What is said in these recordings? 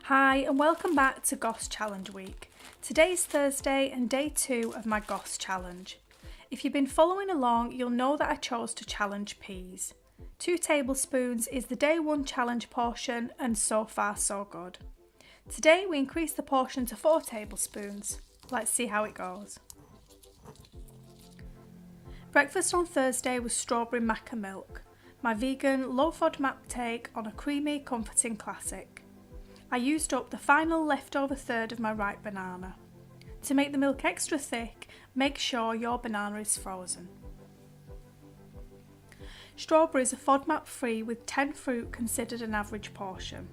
Hi and welcome back to GOS Challenge Week. Today's Thursday and day 2 of my GOS challenge. If you've been following along, you'll know that I chose to challenge peas. 2 tablespoons is the day 1 challenge portion and so far so good. Today we increase the portion to 4 tablespoons. Let's see how it goes. Breakfast on Thursday was strawberry maca milk, my vegan low FODMAP take on a creamy, comforting classic. I used up the final leftover third of my ripe banana. To make the milk extra thick, make sure your banana is frozen. Strawberries are FODMAP free with 10 fruit considered an average portion.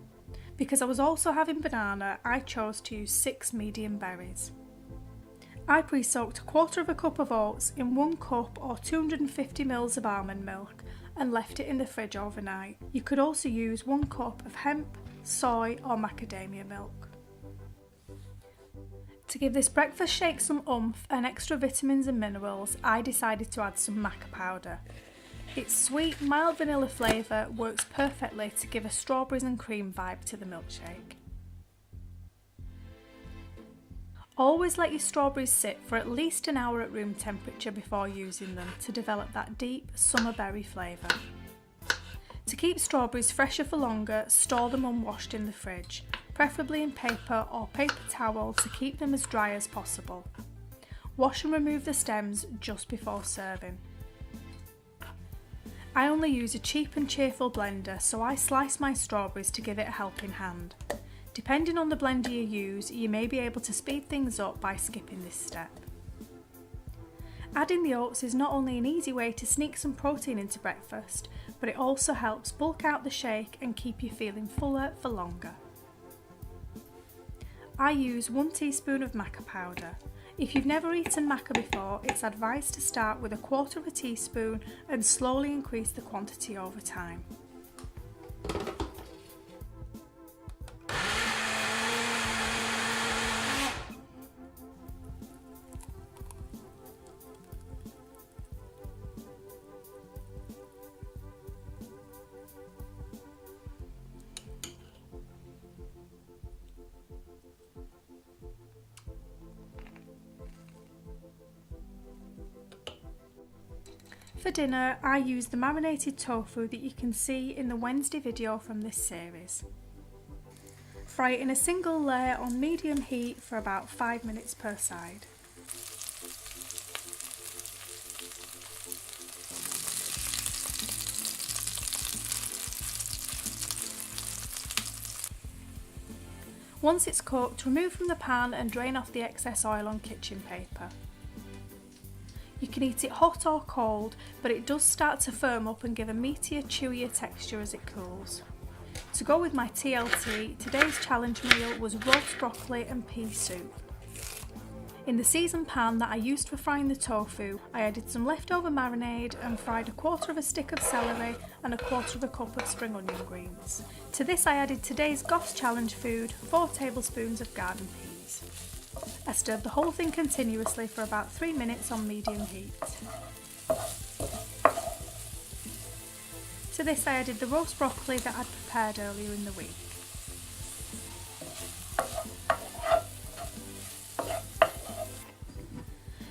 Because I was also having banana, I chose to use 6 medium berries. I pre-soaked 1/4 cup of oats in 1 cup or 250 ml of almond milk and left it in the fridge overnight. You could also use 1 cup of hemp, soy or macadamia milk. To give this breakfast shake some oomph and extra vitamins and minerals, I decided to add some maca powder. Its sweet, mild vanilla flavour works perfectly to give a strawberries and cream vibe to the milkshake. Always let your strawberries sit for at least an hour at room temperature before using them to develop that deep summer berry flavour. To keep strawberries fresher for longer, store them unwashed in the fridge, preferably in paper or paper towel to keep them as dry as possible. Wash and remove the stems just before serving. I only use a cheap and cheerful blender, so I slice my strawberries to give it a helping hand. Depending on the blender you use, you may be able to speed things up by skipping this step. Adding the oats is not only an easy way to sneak some protein into breakfast, but it also helps bulk out the shake and keep you feeling fuller for longer. I use 1 teaspoon of maca powder. If you've never eaten maca before, it's advised to start with 1/4 teaspoon and slowly increase the quantity over time. For dinner, I use the marinated tofu that you can see in the Wednesday video from this series. Fry it in a single layer on medium heat for about 5 minutes per side. Once it's cooked, remove from the pan and drain off the excess oil on kitchen paper. You can eat it hot or cold, but it does start to firm up and give a meatier, chewier texture as it cools. To go with my TLT, today's challenge meal was roast broccoli and pea soup. In the seasoned pan that I used for frying the tofu, I added some leftover marinade and fried 1/4 stick of celery and 1/4 cup of spring onion greens. To this I added today's GOS challenge food, 4 tablespoons of garden peas. I stirred the whole thing continuously for about 3 minutes on medium heat. To this I added the roast broccoli that I'd prepared earlier in the week.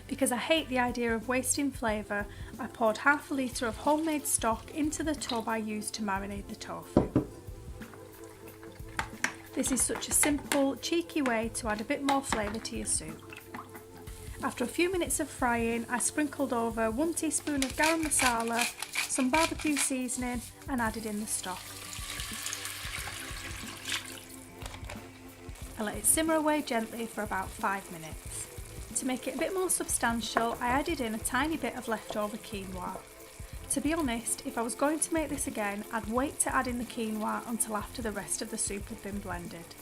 Because I hate the idea of wasting flavour, I poured 1/2 litre of homemade stock into the tub I used to marinate the tofu. This is such a simple, cheeky way to add a bit more flavour to your soup. After a few minutes of frying, I sprinkled over 1 teaspoon of garam masala, some barbecue seasoning and added in the stock. I let it simmer away gently for about 5 minutes. To make it a bit more substantial, I added in a tiny bit of leftover quinoa. To be honest, if I was going to make this again, I'd wait to add in the quinoa until after the rest of the soup had been blended.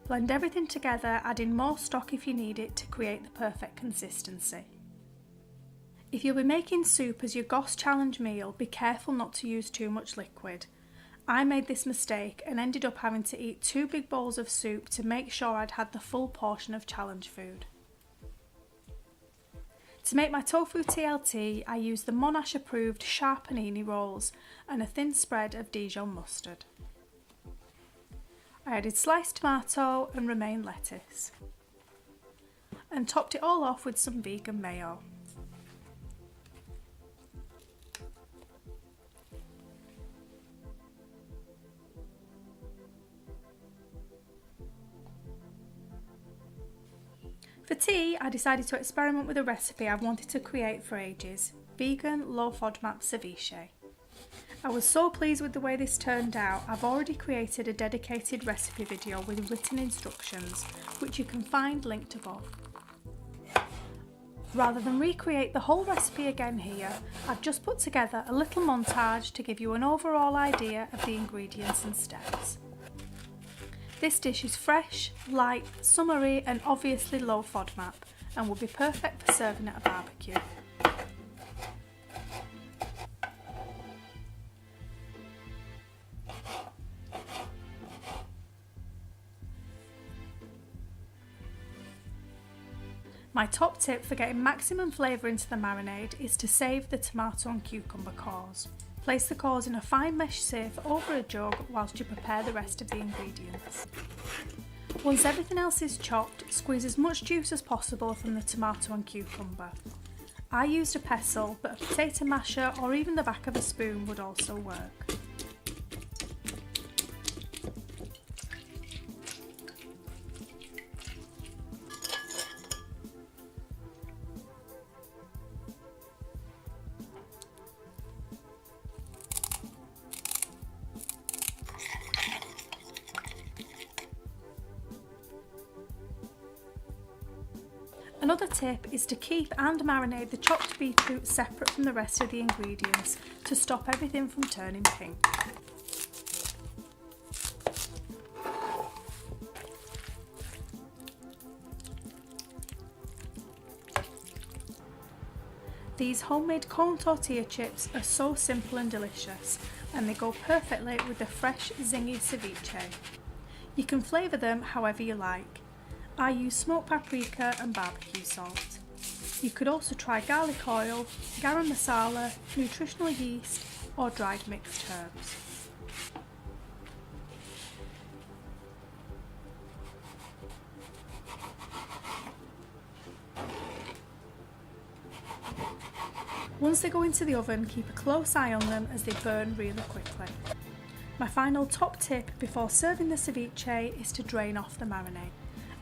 Blend everything together, add in more stock if you need it to create the perfect consistency. If you'll be making soup as your GOS challenge meal, be careful not to use too much liquid. I made this mistake and ended up having to eat 2 big bowls of soup to make sure I'd had the full portion of challenge food. To make my tofu TLT, I used the Monash approved sharp panini rolls and a thin spread of Dijon mustard. I added sliced tomato and romaine lettuce and topped it all off with some vegan mayo. For tea, I decided to experiment with a recipe I've wanted to create for ages: vegan low FODMAP ceviche. I was so pleased with the way this turned out, I've already created a dedicated recipe video with written instructions, which you can find linked above. Rather than recreate the whole recipe again here, I've just put together a little montage to give you an overall idea of the ingredients and steps. This dish is fresh, light, summery and obviously low FODMAP and will be perfect for serving at a barbecue. My top tip for getting maximum flavour into the marinade is to save the tomato and cucumber cores. Place the cores in a fine mesh sieve over a jug whilst you prepare the rest of the ingredients. Once everything else is chopped, squeeze as much juice as possible from the tomato and cucumber. I used a pestle, but a potato masher or even the back of a spoon would also work. Another tip is to keep and marinate the chopped beetroot separate from the rest of the ingredients to stop everything from turning pink. These homemade corn tortilla chips are so simple and delicious, and they go perfectly with the fresh zingy ceviche. You can flavour them however you like. I use smoked paprika and barbecue salt. You could also try garlic oil, garam masala, nutritional yeast or dried mixed herbs. Once they go into the oven, keep a close eye on them as they burn really quickly. My final top tip before serving the ceviche is to drain off the marinade.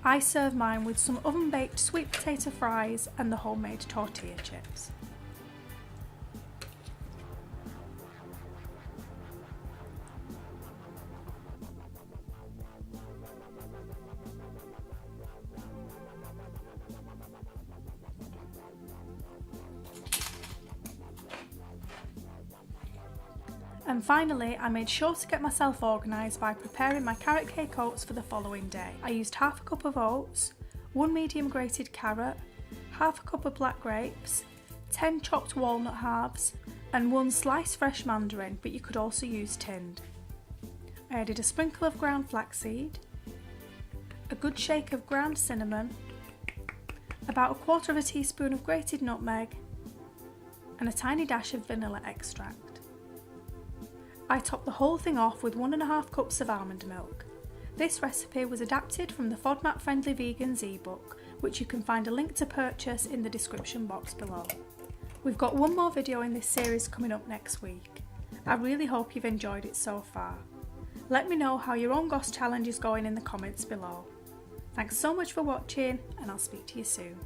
I serve mine with some oven-baked sweet potato fries and the homemade tortilla chips. And finally, I made sure to get myself organised by preparing my carrot cake oats for the following day. I used half a cup of oats, 1 medium grated carrot, half a cup of black grapes, 10 chopped walnut halves, and 1 sliced fresh mandarin, but you could also use tinned. I added a sprinkle of ground flaxseed, a good shake of ground cinnamon, about 1/4 teaspoon of grated nutmeg, and a tiny dash of vanilla extract. I topped the whole thing off with 1½ cups of almond milk. This recipe was adapted from the FODMAP Friendly Vegans ebook, which you can find a link to purchase in the description box below. We've got one more video in this series coming up next week. I really hope you've enjoyed it so far. Let me know how your own GOS challenge is going in the comments below. Thanks so much for watching, and I'll speak to you soon.